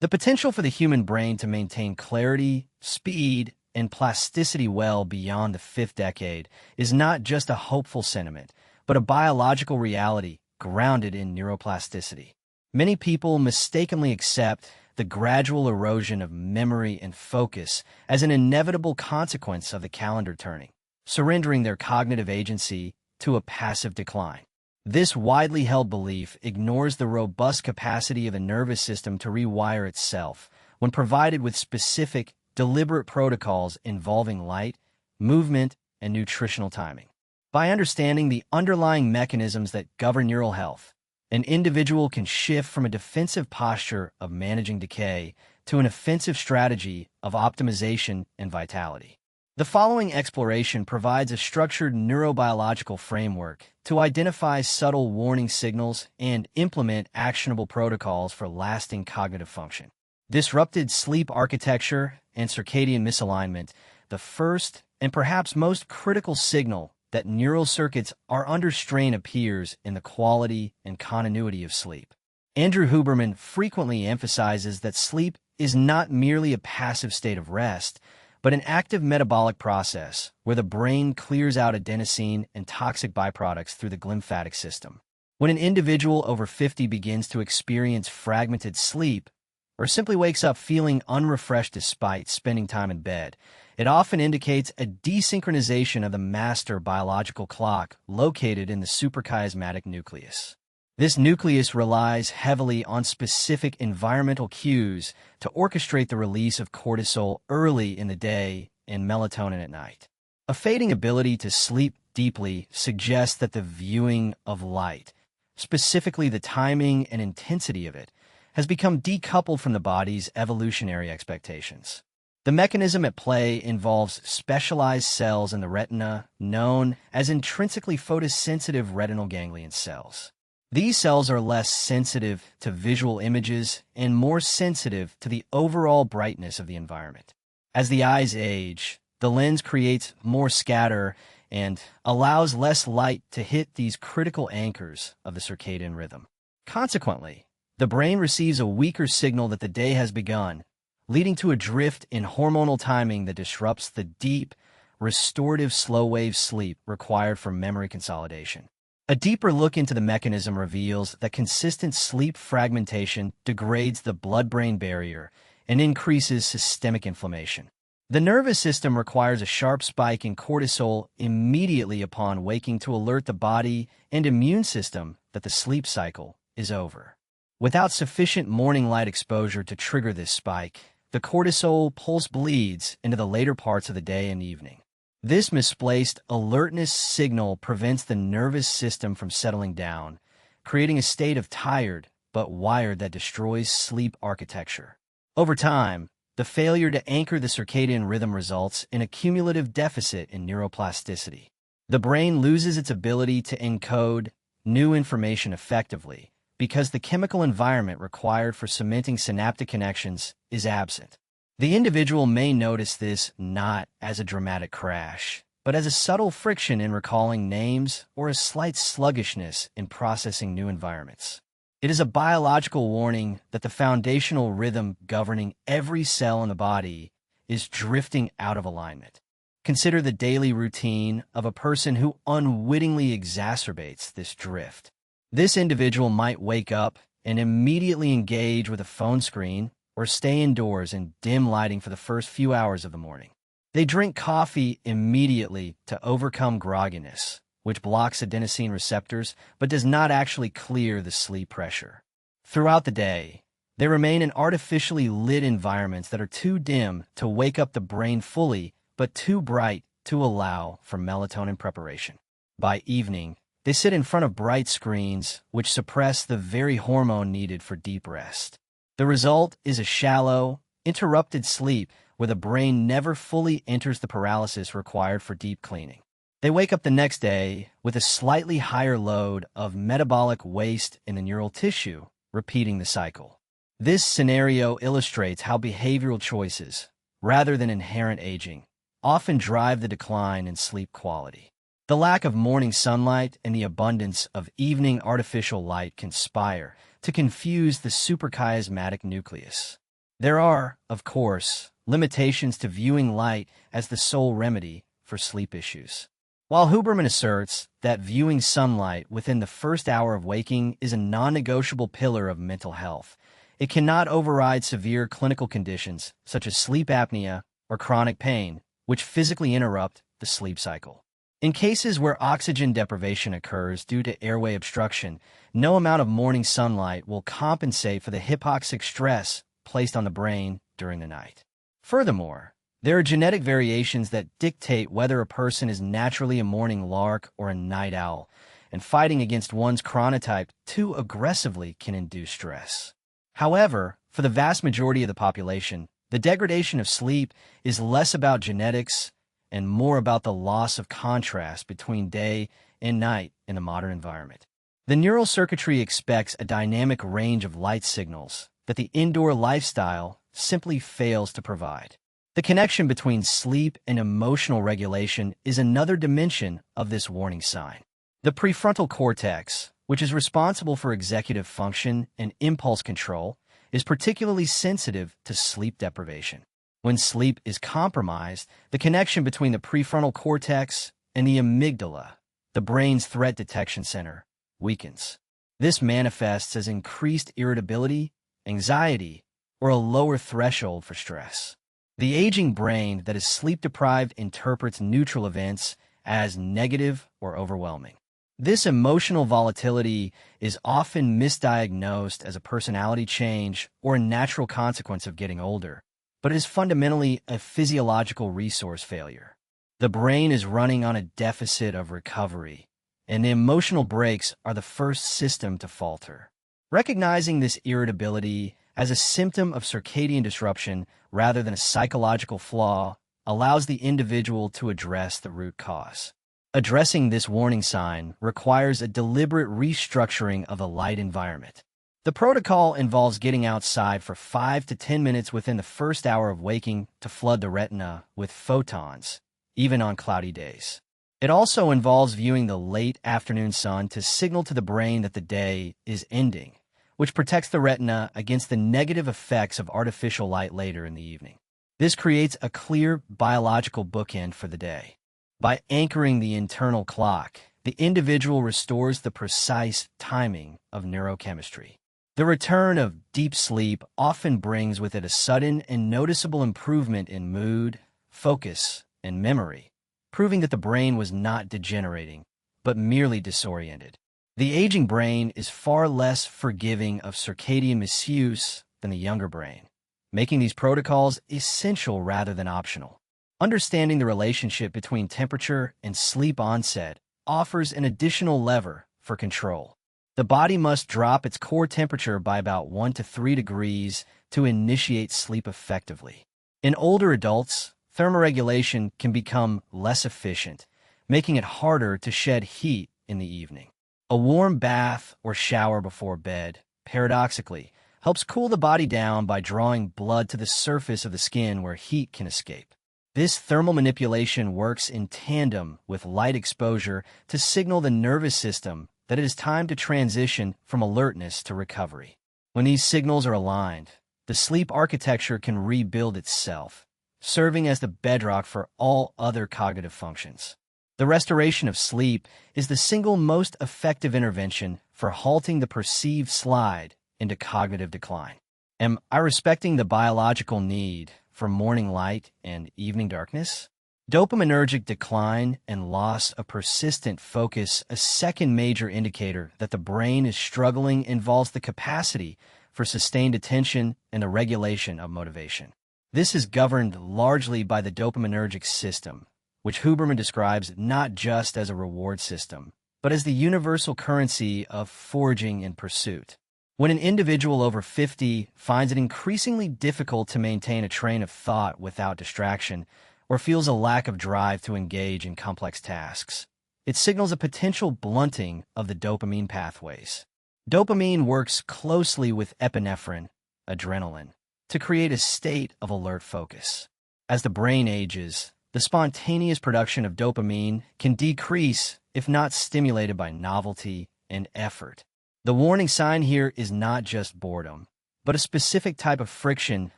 The potential for the human brain to maintain clarity, speed, and plasticity well beyond the fifth decade is not just a hopeful sentiment, but a biological reality grounded in neuroplasticity. Many people mistakenly accept the gradual erosion of memory and focus as an inevitable consequence of the calendar turning, surrendering their cognitive agency to a passive decline. This widely held belief ignores the robust capacity of the nervous system to rewire itself when provided with specific, deliberate protocols involving light, movement, and nutritional timing. By understanding the underlying mechanisms that govern neural health, an individual can shift from a defensive posture of managing decay to an offensive strategy of optimization and vitality. The following exploration provides a structured neurobiological framework to identify subtle warning signals and implement actionable protocols for lasting cognitive function. Disrupted sleep architecture and circadian misalignment, the first and perhaps most critical signal that neural circuits are under strain appears in the quality and continuity of sleep. Andrew Huberman frequently emphasizes that sleep is not merely a passive state of rest, but an active metabolic process where the brain clears out adenosine and toxic byproducts through the glymphatic system. When an individual over 50 begins to experience fragmented sleep, or simply wakes up feeling unrefreshed despite spending time in bed, it often indicates a desynchronization of the master biological clock located in the suprachiasmatic nucleus. This nucleus relies heavily on specific environmental cues to orchestrate the release of cortisol early in the day and melatonin at night. A fading ability to sleep deeply suggests that the viewing of light, specifically the timing and intensity of it, has become decoupled from the body's evolutionary expectations. The mechanism at play involves specialized cells in the retina known as intrinsically photosensitive retinal ganglion cells. These cells are less sensitive to visual images and more sensitive to the overall brightness of the environment. As the eyes age, the lens creates more scatter and allows less light to hit these critical anchors of the circadian rhythm. Consequently, the brain receives a weaker signal that the day has begun, leading to a drift in hormonal timing that disrupts the deep, restorative slow-wave sleep required for memory consolidation. A deeper look into the mechanism reveals that consistent sleep fragmentation degrades the blood-brain barrier and increases systemic inflammation. The nervous system requires a sharp spike in cortisol immediately upon waking to alert the body and immune system that the sleep cycle is over. Without sufficient morning light exposure to trigger this spike, the cortisol pulse bleeds into the later parts of the day and evening. This misplaced alertness signal prevents the nervous system from settling down, creating a state of tired but wired that destroys sleep architecture. Over time, the failure to anchor the circadian rhythm results in a cumulative deficit in neuroplasticity. The brain loses its ability to encode new information effectively because the chemical environment required for cementing synaptic connections is absent. The individual may notice this not as a dramatic crash, but as a subtle friction in recalling names or a slight sluggishness in processing new environments. It is a biological warning that the foundational rhythm governing every cell in the body is drifting out of alignment. Consider the daily routine of a person who unwittingly exacerbates this drift. This individual might wake up and immediately engage with a phone screen or stay indoors in dim lighting for the first few hours of the morning. They drink coffee immediately to overcome grogginess, which blocks adenosine receptors but does not actually clear the sleep pressure. Throughout the day, they remain in artificially lit environments that are too dim to wake up the brain fully but too bright to allow for melatonin preparation. By evening, they sit in front of bright screens which suppress the very hormone needed for deep rest. The result is a shallow, interrupted sleep where the brain never fully enters the paralysis required for deep cleaning. They wake up the next day with a slightly higher load of metabolic waste in the neural tissue, repeating the cycle. This scenario illustrates how behavioral choices, rather than inherent aging, often drive the decline in sleep quality. The lack of morning sunlight and the abundance of evening artificial light conspire to confuse the suprachiasmatic nucleus. There are, of course, limitations to viewing light as the sole remedy for sleep issues. While Huberman asserts that viewing sunlight within the first hour of waking is a non-negotiable pillar of mental health, it cannot override severe clinical conditions such as sleep apnea or chronic pain, which physically interrupt the sleep cycle. In cases where oxygen deprivation occurs due to airway obstruction, no amount of morning sunlight will compensate for the hypoxic stress placed on the brain during the night. Furthermore, there are genetic variations that dictate whether a person is naturally a morning lark or a night owl, and fighting against one's chronotype too aggressively can induce stress. However, for the vast majority of the population, the degradation of sleep is less about genetics and more about the loss of contrast between day and night in the modern environment. The neural circuitry expects a dynamic range of light signals that the indoor lifestyle simply fails to provide. The connection between sleep and emotional regulation is another dimension of this warning sign. The prefrontal cortex, which is responsible for executive function and impulse control, is particularly sensitive to sleep deprivation. When sleep is compromised, the connection between the prefrontal cortex and the amygdala, the brain's threat detection center, weakens. This manifests as increased irritability, anxiety, or a lower threshold for stress. The aging brain that is sleep-deprived interprets neutral events as negative or overwhelming. This emotional volatility is often misdiagnosed as a personality change or a natural consequence of getting older, but is fundamentally a physiological resource failure. The brain is running on a deficit of recovery, and the emotional breaks are the first system to falter. Recognizing this irritability as a symptom of circadian disruption rather than a psychological flaw allows the individual to address the root cause. Addressing this warning sign requires a deliberate restructuring of the light environment. The protocol involves getting outside for 5 to 10 minutes within the first hour of waking to flood the retina with photons, even on cloudy days. It also involves viewing the late afternoon sun to signal to the brain that the day is ending, which protects the retina against the negative effects of artificial light later in the evening. This creates a clear biological bookend for the day. By anchoring the internal clock, the individual restores the precise timing of neurochemistry. The return of deep sleep often brings with it a sudden and noticeable improvement in mood, focus, and memory, proving that the brain was not degenerating, but merely disoriented. The aging brain is far less forgiving of circadian misuse than the younger brain, making these protocols essential rather than optional. Understanding the relationship between temperature and sleep onset offers an additional lever for control. The body must drop its core temperature by about 1 to 3 degrees to initiate sleep effectively. In older adults, thermoregulation can become less efficient, making it harder to shed heat in the evening. A warm bath or shower before bed, paradoxically, helps cool the body down by drawing blood to the surface of the skin where heat can escape. This thermal manipulation works in tandem with light exposure to signal the nervous system that it is time to transition from alertness to recovery. When these signals are aligned, the sleep architecture can rebuild itself, serving as the bedrock for all other cognitive functions. The restoration of sleep is the single most effective intervention for halting the perceived slide into cognitive decline. Am I respecting the biological need for morning light and evening darkness? Dopaminergic decline and loss of persistent focus, a second major indicator that the brain is struggling, involves the capacity for sustained attention and the regulation of motivation. This is governed largely by the dopaminergic system, which Huberman describes not just as a reward system, but as the universal currency of foraging and pursuit. When an individual over 50 finds it increasingly difficult to maintain a train of thought without distraction, or feels a lack of drive to engage in complex tasks, it signals a potential blunting of the dopamine pathways. Dopamine works closely with epinephrine, adrenaline, to create a state of alert focus. As the brain ages, the spontaneous production of dopamine can decrease if not stimulated by novelty and effort. The warning sign here is not just boredom. but a specific type of friction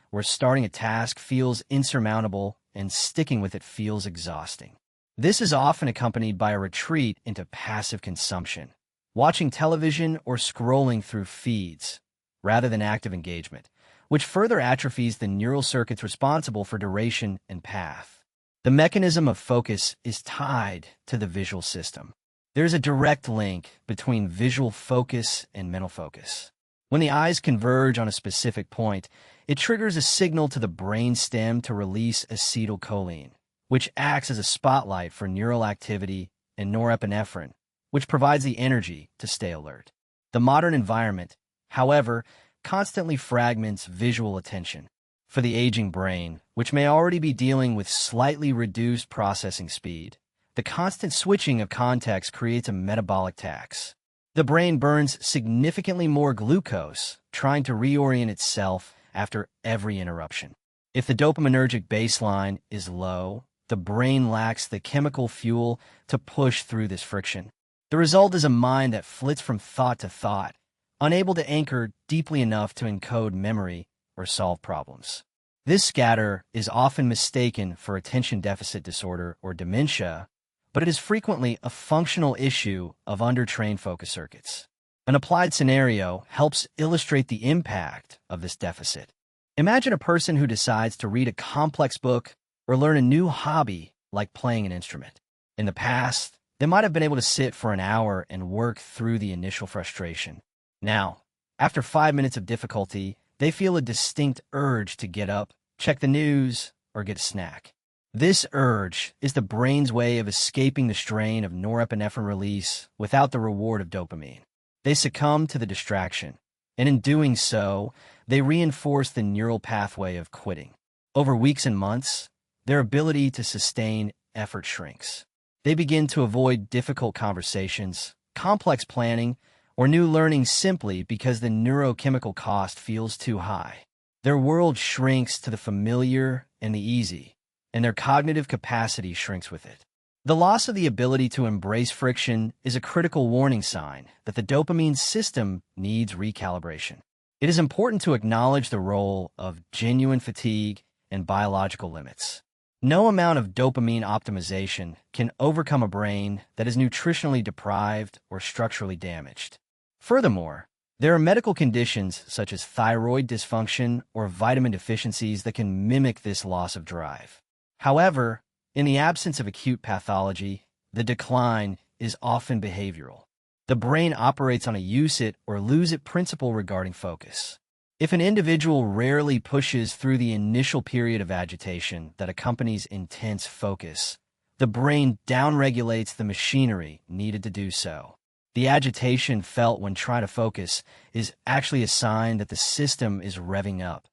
where starting a task feels insurmountable and sticking with it feels exhausting. This is often accompanied by a retreat into passive consumption, watching television or scrolling through feeds, rather than active engagement, which further atrophies the neural circuits responsible for duration and path. The mechanism of focus is tied to the visual system. There's a direct link between visual focus and mental focus. When the eyes converge on a specific point, it triggers a signal to the brain stem to release acetylcholine, which acts as a spotlight for neural activity, and norepinephrine, which provides the energy to stay alert. The modern environment, however, constantly fragments visual attention. For the aging brain, which may already be dealing with slightly reduced processing speed, the constant switching of context creates a metabolic tax. The brain burns significantly more glucose, trying to reorient itself after every interruption. If the dopaminergic baseline is low, the brain lacks the chemical fuel to push through this friction. The result is a mind that flits from thought to thought, unable to anchor deeply enough to encode memory or solve problems. This scatter is often mistaken for attention deficit disorder or dementia, but it is frequently a functional issue of undertrained focus circuits. An applied scenario helps illustrate the impact of this deficit. Imagine a person who decides to read a complex book or learn a new hobby like playing an instrument. In the past, they might have been able to sit for an hour and work through the initial frustration. Now, after 5 minutes of difficulty, they feel a distinct urge to get up, check the news, or get a snack. This urge is the brain's way of escaping the strain of norepinephrine release without the reward of dopamine. They succumb to the distraction, and in doing so, they reinforce the neural pathway of quitting. Over weeks and months, their ability to sustain effort shrinks. They begin to avoid difficult conversations, complex planning, or new learning simply because the neurochemical cost feels too high. Their world shrinks to the familiar and the easy, and their cognitive capacity shrinks with it. The loss of the ability to embrace friction is a critical warning sign that the dopamine system needs recalibration. It is important to acknowledge the role of genuine fatigue and biological limits. No amount of dopamine optimization can overcome a brain that is nutritionally deprived or structurally damaged. Furthermore, there are medical conditions such as thyroid dysfunction or vitamin deficiencies that can mimic this loss of drive. However, in the absence of acute pathology, the decline is often behavioral. The brain operates on a use it or lose it principle regarding focus. If an individual rarely pushes through the initial period of agitation that accompanies intense focus, the brain downregulates the machinery needed to do so. The agitation felt when trying to focus is actually a sign that the system is revving up.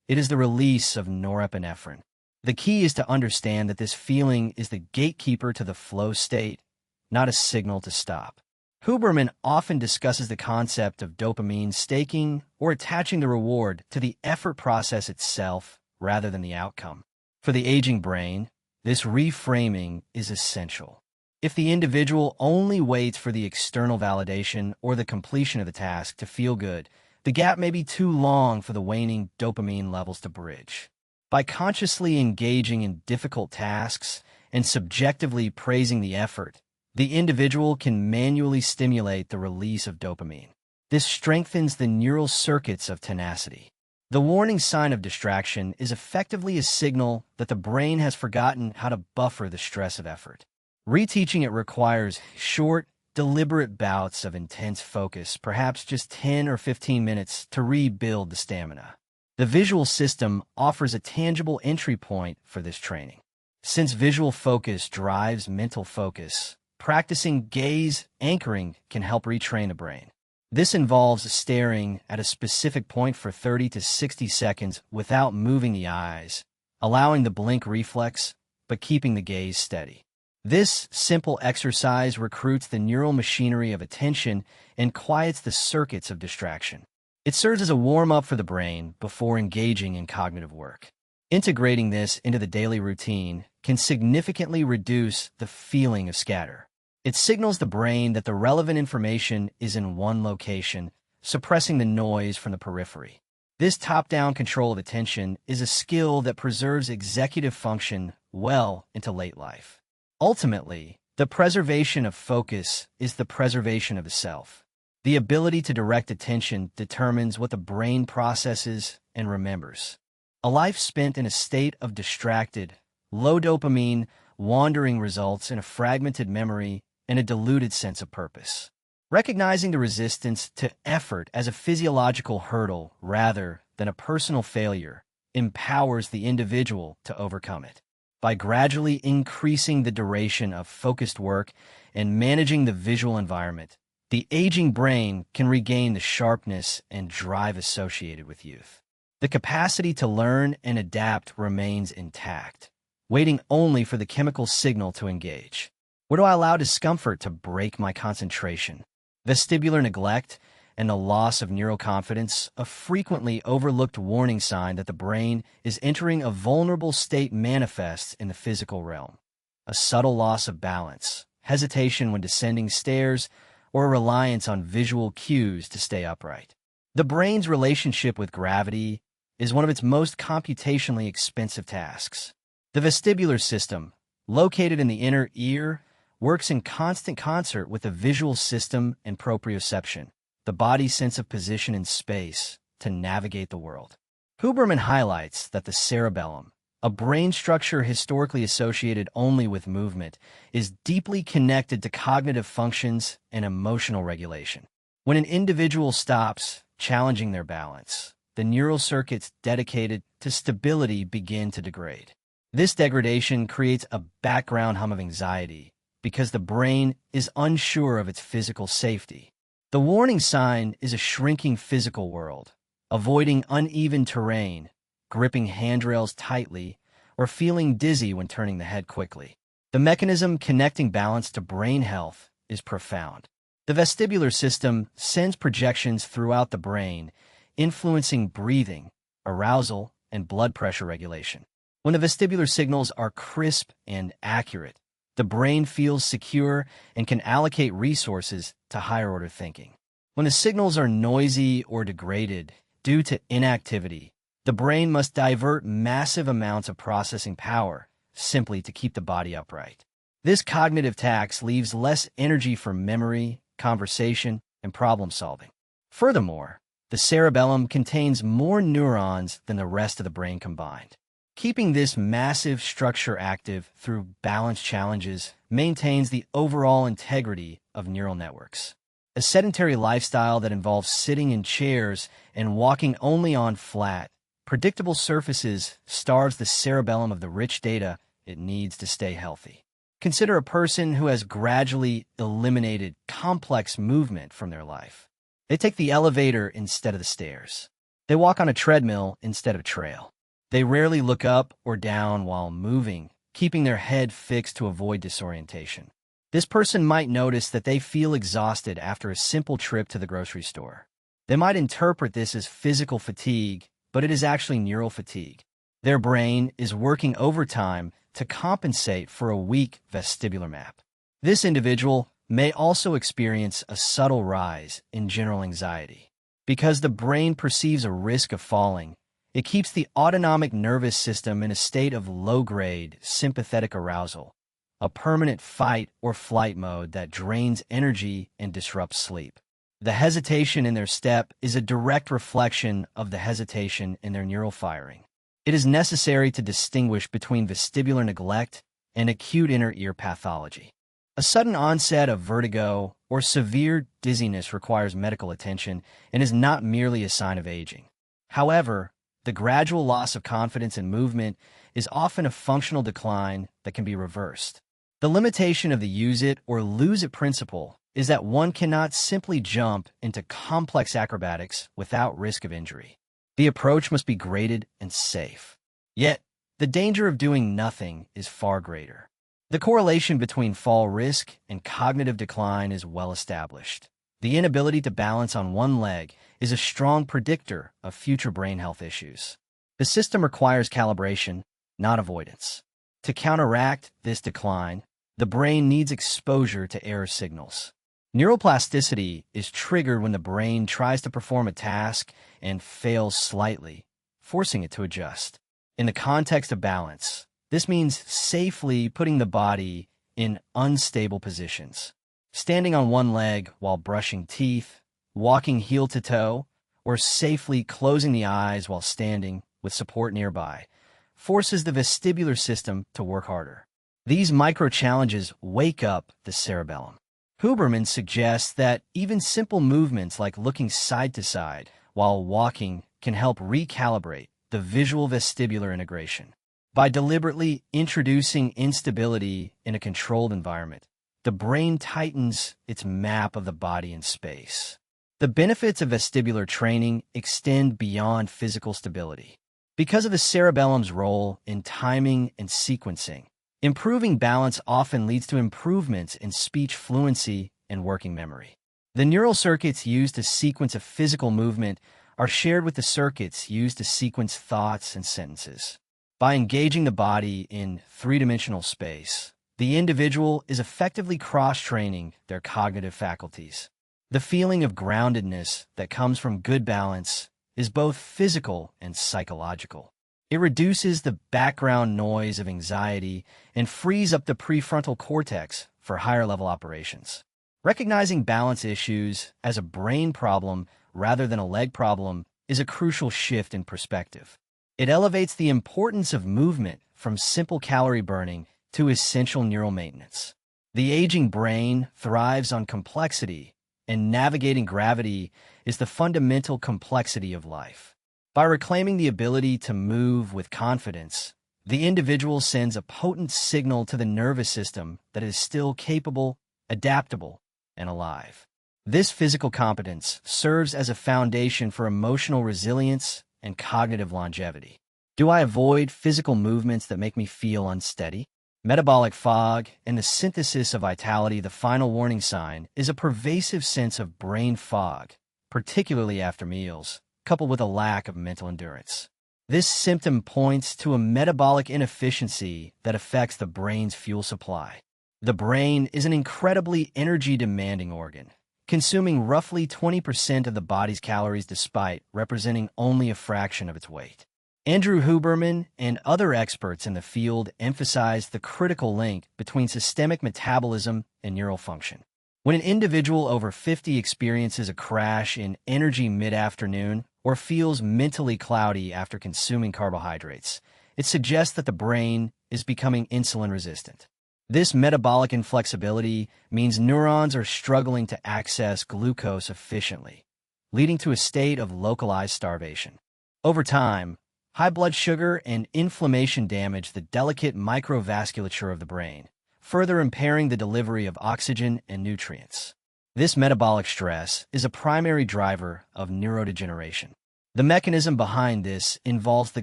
It is the release of norepinephrine. The key is to understand that this feeling is the gatekeeper to the flow state, not a signal to stop. Huberman often discusses the concept of dopamine staking or attaching the reward to the effort process itself rather than the outcome. For the aging brain, this reframing is essential. If the individual only waits for the external validation or the completion of the task to feel good, the gap may be too long for the waning dopamine levels to bridge. By consciously engaging in difficult tasks and subjectively praising the effort, the individual can manually stimulate the release of dopamine. This strengthens the neural circuits of tenacity. The warning sign of distraction is effectively a signal that the brain has forgotten how to buffer the stress of effort. Reteaching it requires short, deliberate bouts of intense focus, perhaps just 10 or 15 minutes, to rebuild the stamina. The visual system offers a tangible entry point for this training. Since visual focus drives mental focus, practicing gaze anchoring can help retrain the brain. This involves staring at a specific point for 30 to 60 seconds without moving the eyes, allowing the blink reflex, but keeping the gaze steady. This simple exercise recruits the neural machinery of attention and quiets the circuits of distraction. It serves as a warm-up for the brain before engaging in cognitive work. Integrating this into the daily routine can significantly reduce the feeling of scatter. It signals the brain that the relevant information is in one location, suppressing the noise from the periphery. This top-down control of attention is a skill that preserves executive function well into late life. Ultimately, the preservation of focus is the preservation of the self. The ability to direct attention determines what the brain processes and remembers. A life spent in a state of distracted, low dopamine, wandering results in a fragmented memory and a diluted sense of purpose. Recognizing the resistance to effort as a physiological hurdle rather than a personal failure empowers the individual to overcome it. By gradually increasing the duration of focused work and managing the visual environment, the aging brain can regain the sharpness and drive associated with youth. The capacity to learn and adapt remains intact, waiting only for the chemical signal to engage. Where do I allow discomfort to break my concentration? Vestibular neglect and the loss of neuroconfidence, a frequently overlooked warning sign that the brain is entering a vulnerable state, manifests in the physical realm. A subtle loss of balance, hesitation when descending stairs, or a reliance on visual cues to stay upright. The brain's relationship with gravity is one of its most computationally expensive tasks. The vestibular system, located in the inner ear, works in constant concert with the visual system and proprioception, the body's sense of position in space, to navigate the world. Huberman highlights that the cerebellum, a brain structure historically associated only with movement, is deeply connected to cognitive functions and emotional regulation. When an individual stops challenging their balance, the neural circuits dedicated to stability begin to degrade. This degradation creates a background hum of anxiety because the brain is unsure of its physical safety. The warning sign is a shrinking physical world, avoiding uneven terrain, gripping handrails tightly, or feeling dizzy when turning the head quickly. The mechanism connecting balance to brain health is profound. The vestibular system sends projections throughout the brain, influencing breathing, arousal, and blood pressure regulation. When the vestibular signals are crisp and accurate, the brain feels secure and can allocate resources to higher-order thinking. When the signals are noisy or degraded due to inactivity, the brain must divert massive amounts of processing power simply to keep the body upright. This cognitive tax leaves less energy for memory, conversation, and problem-solving. Furthermore, the cerebellum contains more neurons than the rest of the brain combined. Keeping this massive structure active through balance challenges maintains the overall integrity of neural networks. A sedentary lifestyle that involves sitting in chairs and walking only on flat, predictable surfaces starves the cerebellum of the rich data it needs to stay healthy. Consider a person who has gradually eliminated complex movement from their life. They take the elevator instead of the stairs. They walk on a treadmill instead of a trail. They rarely look up or down while moving, keeping their head fixed to avoid disorientation. This person might notice that they feel exhausted after a simple trip to the grocery store. They might interpret this as physical fatigue, but it is actually neural fatigue. Their brain is working overtime to compensate for a weak vestibular map. This individual may also experience a subtle rise in general anxiety. Because the brain perceives a risk of falling, it keeps the autonomic nervous system in a state of low-grade sympathetic arousal, a permanent fight or flight mode that drains energy and disrupts sleep. The hesitation in their step is a direct reflection of the hesitation in their neural firing. It is necessary to distinguish between vestibular neglect and acute inner ear pathology. A sudden onset of vertigo or severe dizziness requires medical attention and is not merely a sign of aging. However, the gradual loss of confidence in movement is often a functional decline that can be reversed. The limitation of the use it or lose it principle is that one cannot simply jump into complex acrobatics without risk of injury. The approach must be graded and safe. Yet, the danger of doing nothing is far greater. The correlation between fall risk and cognitive decline is well established. The inability to balance on one leg is a strong predictor of future brain health issues. The system requires calibration, not avoidance. To counteract this decline, the brain needs exposure to error signals. Neuroplasticity is triggered when the brain tries to perform a task and fails slightly, forcing it to adjust. In the context of balance, this means safely putting the body in unstable positions. Standing on one leg while brushing teeth, walking heel to toe, or safely closing the eyes while standing with support nearby forces the vestibular system to work harder. These micro-challenges wake up the cerebellum. Huberman suggests that even simple movements like looking side to side while walking can help recalibrate the visual vestibular integration. By deliberately introducing instability in a controlled environment, the brain tightens its map of the body in space. The benefits of vestibular training extend beyond physical stability. Because of the cerebellum's role in timing and sequencing, improving balance often leads to improvements in speech fluency and working memory. The neural circuits used to sequence a physical movement are shared with the circuits used to sequence thoughts and sentences. By engaging the body in three-dimensional space, the individual is effectively cross-training their cognitive faculties. The feeling of groundedness that comes from good balance is both physical and psychological. It reduces the background noise of anxiety and frees up the prefrontal cortex for higher-level operations. Recognizing balance issues as a brain problem rather than a leg problem is a crucial shift in perspective. It elevates the importance of movement from simple calorie burning to essential neural maintenance. The aging brain thrives on complexity, and navigating gravity is the fundamental complexity of life. By reclaiming the ability to move with confidence, the individual sends a potent signal to the nervous system that it is still capable, adaptable, and alive. This physical competence serves as a foundation for emotional resilience and cognitive longevity. Do I avoid physical movements that make me feel unsteady? Metabolic fog and the synthesis of vitality, the final warning sign, is a pervasive sense of brain fog, particularly after meals, coupled with a lack of mental endurance. This symptom points to a metabolic inefficiency that affects the brain's fuel supply. The brain is an incredibly energy-demanding organ, consuming roughly 20% of the body's calories despite representing only a fraction of its weight. Andrew Huberman and other experts in the field emphasize the critical link between systemic metabolism and neural function. When an individual over 50 experiences a crash in energy mid-afternoon or feels mentally cloudy after consuming carbohydrates, it suggests that the brain is becoming insulin-resistant. This metabolic inflexibility means neurons are struggling to access glucose efficiently, leading to a state of localized starvation. Over time, high blood sugar and inflammation damage the delicate microvasculature of the brain, further impairing the delivery of oxygen and nutrients. This metabolic stress is a primary driver of neurodegeneration. The mechanism behind this involves the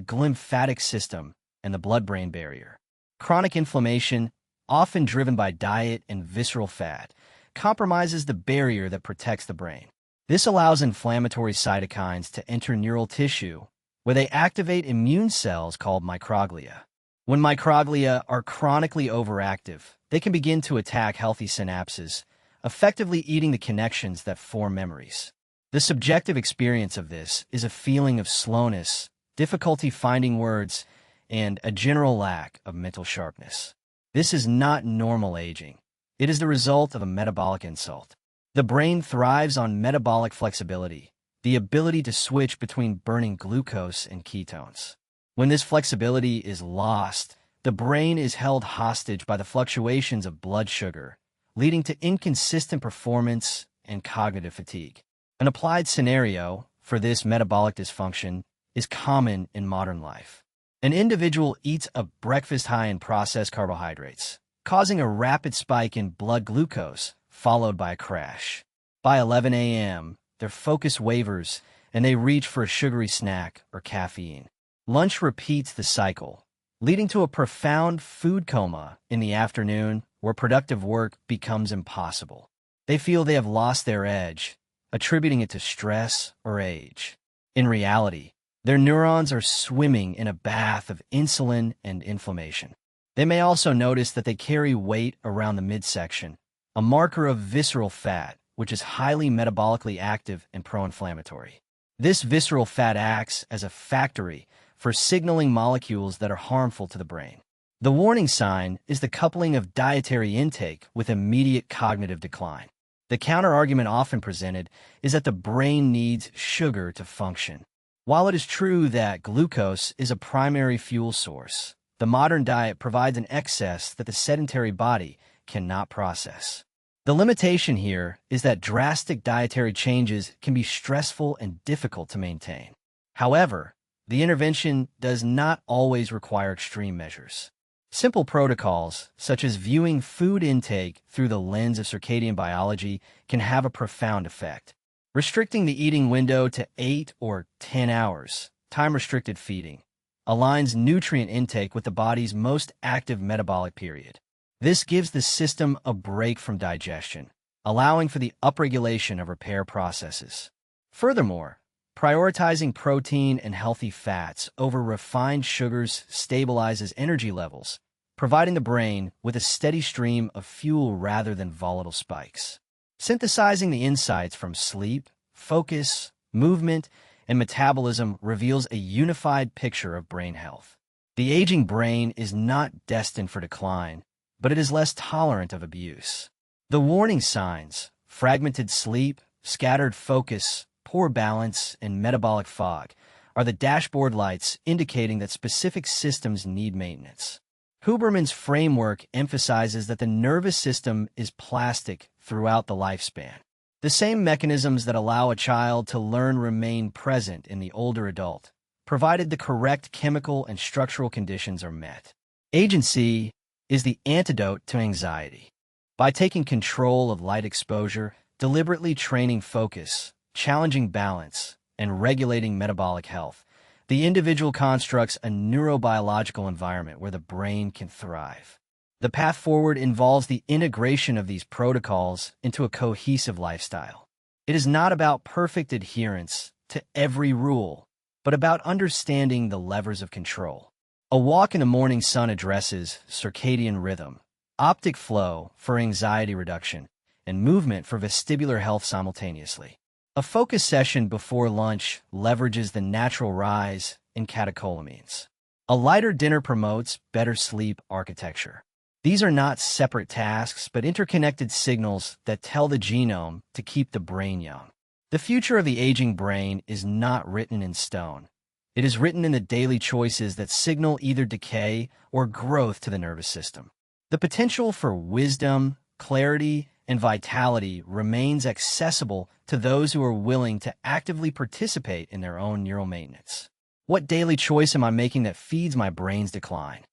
glymphatic system and the blood-brain barrier. Chronic inflammation, often driven by diet and visceral fat, compromises the barrier that protects the brain. This allows inflammatory cytokines to enter neural tissue, where they activate immune cells called microglia. When microglia are chronically overactive, they can begin to attack healthy synapses, effectively eating the connections that form memories. The subjective experience of this is a feeling of slowness, difficulty finding words, and a general lack of mental sharpness. This is not normal aging. It is the result of a metabolic insult. The brain thrives on metabolic flexibility, the ability to switch between burning glucose and ketones. When this flexibility is lost, the brain is held hostage by the fluctuations of blood sugar, leading to inconsistent performance and cognitive fatigue. An applied scenario for this metabolic dysfunction is common in modern life. An individual eats a breakfast high in processed carbohydrates, causing a rapid spike in blood glucose, followed by a crash. By 11 a.m., their focus wavers, and they reach for a sugary snack or caffeine. Lunch repeats the cycle, leading to a profound food coma in the afternoon where productive work becomes impossible. They feel they have lost their edge, attributing it to stress or age. In reality, their neurons are swimming in a bath of insulin and inflammation. They may also notice that they carry weight around the midsection, a marker of visceral fat which is highly metabolically active and pro-inflammatory. This visceral fat acts as a factory for signaling molecules that are harmful to the brain. The warning sign is the coupling of dietary intake with immediate cognitive decline. The counterargument often presented is that the brain needs sugar to function. While it is true that glucose is a primary fuel source, the modern diet provides an excess that the sedentary body cannot process. The limitation here is that drastic dietary changes can be stressful and difficult to maintain. However, the intervention does not always require extreme measures. Simple protocols, such as viewing food intake through the lens of circadian biology, can have a profound effect. Restricting the eating window to 8 or 10 hours, time-restricted feeding, aligns nutrient intake with the body's most active metabolic period. This gives the system a break from digestion, allowing for the upregulation of repair processes. Furthermore, prioritizing protein and healthy fats over refined sugars stabilizes energy levels, providing the brain with a steady stream of fuel rather than volatile spikes. Synthesizing the insights from sleep, focus, movement, and metabolism reveals a unified picture of brain health. The aging brain is not destined for decline, but it is less tolerant of abuse. The warning signs, fragmented sleep, scattered focus, poor balance, and metabolic fog, are the dashboard lights indicating that specific systems need maintenance. Huberman's framework emphasizes that the nervous system is plastic throughout the lifespan. The same mechanisms that allow a child to learn remain present in the older adult, provided the correct chemical and structural conditions are met. Agency is the antidote to anxiety. By taking control of light exposure, deliberately training focus, challenging balance, and regulating metabolic health, the individual constructs a neurobiological environment where the brain can thrive. The path forward involves the integration of these protocols into a cohesive lifestyle. It is not about perfect adherence to every rule, but about understanding the levers of control. A walk in the morning sun addresses circadian rhythm, optic flow for anxiety reduction, and movement for vestibular health simultaneously. A focus session before lunch leverages the natural rise in catecholamines. A lighter dinner promotes better sleep architecture. These are not separate tasks, but interconnected signals that tell the genome to keep the brain young. The future of the aging brain is not written in stone. It is written in the daily choices that signal either decay or growth to the nervous system. The potential for wisdom, clarity, and vitality remains accessible to those who are willing to actively participate in their own neural maintenance. What daily choice am I making that feeds my brain's decline?